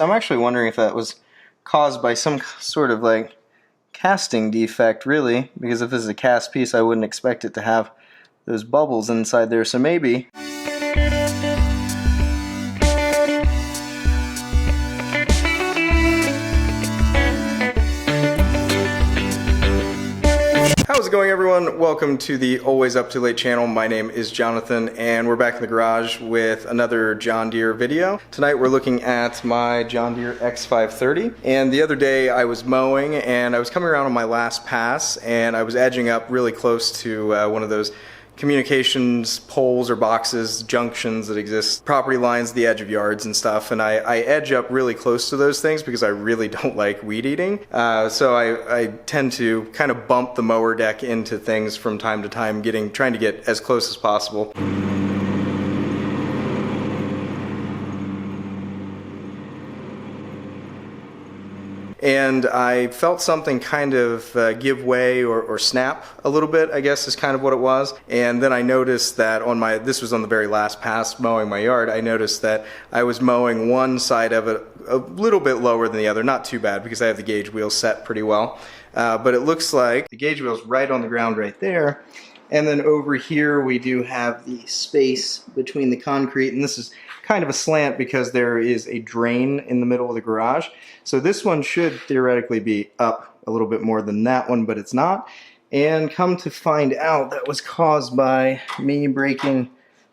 I'm actually wondering if that was caused by some sort of like casting defect, really, because if this is a cast piece, I wouldn't expect it to have those bubbles inside there, so maybe. How's it going, everyone? Welcome to the Always Up Too Late channel. My name is Jonathan, and we're back in the garage with another John Deere video. Tonight we're looking at my John Deere X530, and the other day I was mowing and I was coming around on my last pass and I was edging up really close to one of those communications poles or boxes, junctions that exist, property lines, the edge of yards and stuff, and I edge up really close to those things because I really don't like weed eating. So I tend to kind of bump the mower deck into things from time to time, trying to get as close as possible. And I felt something kind of give way or snap a little bit, I guess is kind of what it was. And then I noticed that this was on the very last pass mowing my yard, I noticed that I was mowing one side of it a little bit lower than the other. Not too bad because I have the gauge wheel set pretty well. But it looks like the gauge wheel's right on the ground right there. And then over here we do have the space between the concrete, and this is kind of a slant because there is a drain in the middle of the garage. So this one should theoretically be up a little bit more than that one, but it's not. And come to find out, that was caused by me breaking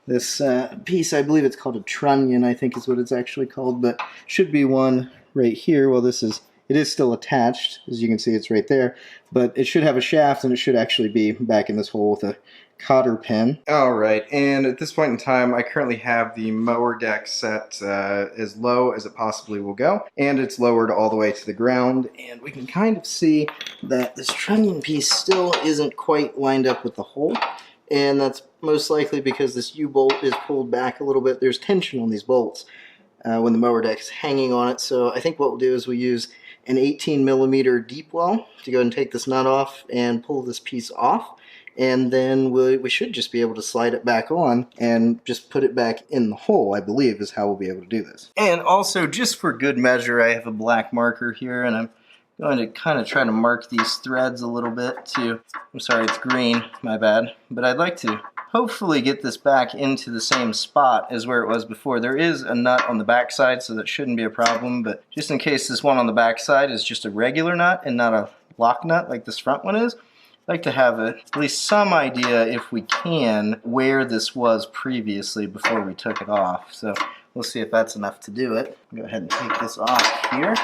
this piece. I believe it's called a Trunnion, I think is what it's actually called, but should be one right here. Well, it is still attached, as you can see, it's right there, but it should have a shaft and it should actually be back in this hole with a Cotter Pin. Alright, and at this point in time I currently have the mower deck set as low as it possibly will go, and it's lowered all the way to the ground, and we can kind of see that this Trunnion piece still isn't quite lined up with the hole, and that's most likely because this U-bolt is pulled back a little bit. There's tension on these bolts when the mower deck is hanging on it, so I think what we'll do is we use an 18mm deep well to go ahead and take this nut off and pull this piece off, and then we should just be able to slide it back on and just put it back in the hole, I believe is how we'll be able to do this. And also, just for good measure, I have a black marker here, and I'm going to kind of try to mark these threads a little bit too. I'm sorry, it's green, my bad, but I'd like to hopefully get this back into the same spot as where it was before. There is a nut on the back side, so that shouldn't be a problem, but just in case this one on the back side is just a regular nut and not a lock nut like this front one is, I'd like to have at least some idea, if we can, where this was previously before we took it off. So we'll see if that's enough to do it. Go ahead and take this off here.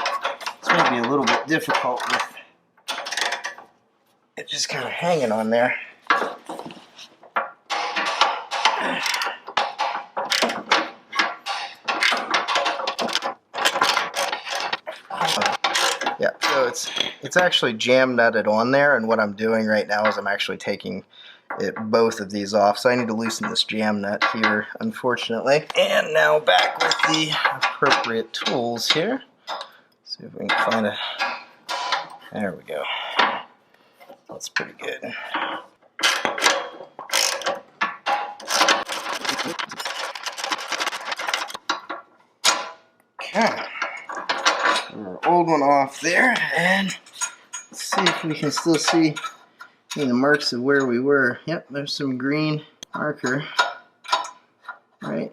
It's going to be a little bit difficult with it just kind of hanging on there. Yeah, so it's actually jam nutted on there, and what I'm doing right now is I'm actually taking both of these off, so I need to loosen this jam nut here, unfortunately. And now back with the appropriate tools here. See if we can find there we go. That's pretty good. Okay. Our old one off there, and let's see if we can still see the marks of where we were. Yep, there's some green marker, right?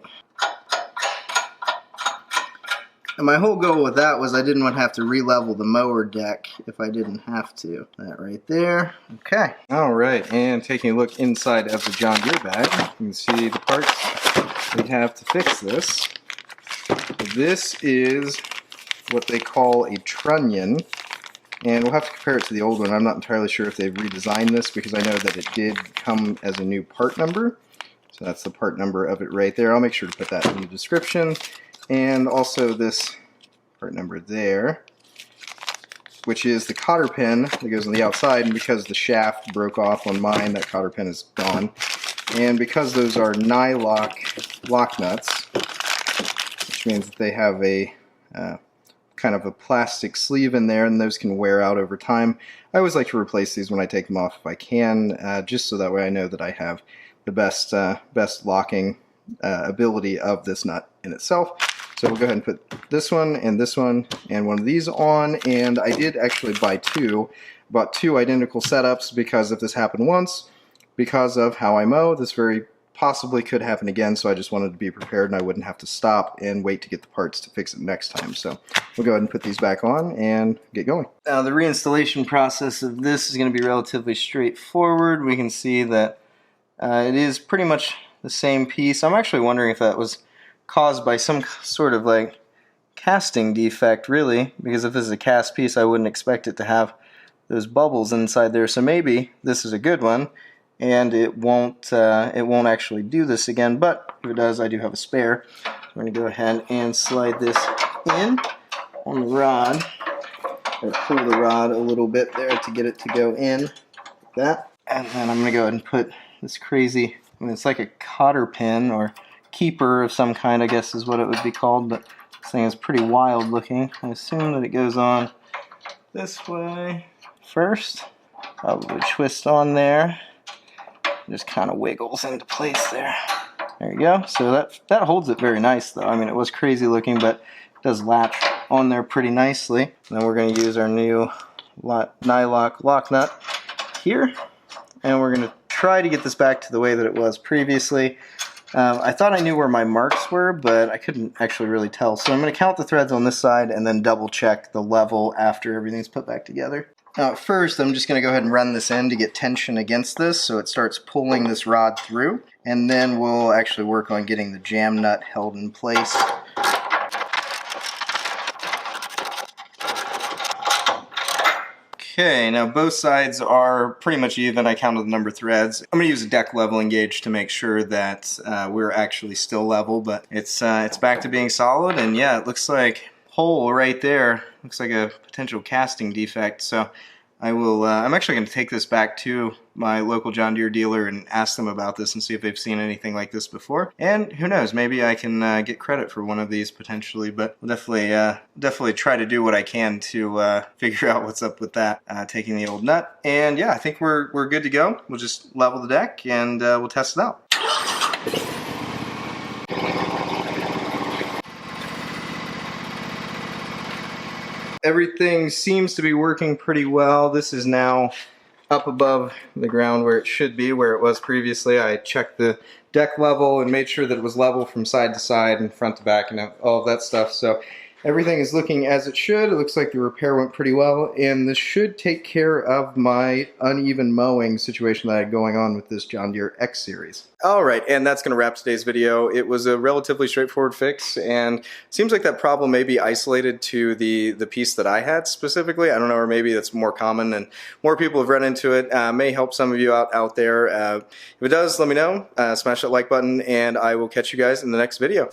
And my whole goal with that was I didn't want to have to re-level the mower deck if I didn't have to. That right there. Okay. Alright, and taking a look inside of the John Deere bag, you can see the parts we have to fix this. This is what they call a Trunnion, and we'll have to compare it to the old one. I'm not entirely sure if they've redesigned this because I know that it did come as a new part number. So that's the part number of it right there. I'll make sure to put that in the description. And also this part number there, which is the Cotter Pin that goes on the outside, and because the shaft broke off on mine, that Cotter Pin is gone. And because those are nylock lock nuts, which means that they have a kind of a plastic sleeve in there, and those can wear out over time. I always like to replace these when I take them off if I can, just so that way I know that I have the best locking ability of this nut in itself. So we'll go ahead and put this one and one of these on, and I did actually buy two. Bought two identical setups because if this happened once, because of how I mow, this very possibly could happen again, so I just wanted to be prepared and I wouldn't have to stop and wait to get the parts to fix it next time. So we'll go ahead and put these back on and get going. Now the reinstallation process of this is going to be relatively straightforward. We can see that it is pretty much the same piece. I'm actually wondering if that was caused by some sort of like casting defect, really, because if this is a cast piece I wouldn't expect it to have those bubbles inside there. So maybe this is a good one and it won't actually do this again, but if it does, I do have a spare. So I'm going to go ahead and slide this in on the rod, or pull the rod a little bit there to get it to go in like that. And then I'm going to go ahead and put this crazy, I mean, it's like a cotter pin or keeper of some kind, I guess is what it would be called, but this thing is pretty wild looking. I assume that it goes on this way first, probably twist on there, just kind of wiggles into place there. There you go. So that holds it very nice though. I mean, it was crazy looking, but it does latch on there pretty nicely. And then we're going to use our new nylock lock nut here, and we're going to try to get this back to the way that it was previously. I thought I knew where my marks were, but I couldn't actually really tell. So I'm going to count the threads on this side and then double check the level after everything's put back together. Now at first I'm just going to go ahead and run this in to get tension against this so it starts pulling this rod through, and then we'll actually work on getting the jam nut held in place. Okay, now both sides are pretty much even. I counted the number of threads. I'm going to use a deck leveling gauge to make sure that we're actually still level, but it's back to being solid, and yeah, it looks like hole right there. Looks like a potential casting defect, so I will, I'm actually going to take this back to my local John Deere dealer and ask them about this and see if they've seen anything like this before. And who knows, maybe I can get credit for one of these potentially, but we'll definitely try to do what I can to figure out what's up with that, taking the old nut. And yeah, I think we're good to go. We'll just level the deck and we'll test it out. Everything seems to be working pretty well. This is now up above the ground where it should be, where it was previously. I checked the deck level and made sure that it was level from side to side and front to back and all of that stuff. So everything is looking as it should. It looks like the repair went pretty well, and this should take care of my uneven mowing situation that I had going on with this John Deere X Series. Alright, and that's going to wrap today's video. It was a relatively straightforward fix, and it seems like that problem may be isolated to the piece that I had specifically. I don't know, or maybe that's more common and more people have run into it. May help some of you out there. If it does, let me know. Smash that like button, and I will catch you guys in the next video.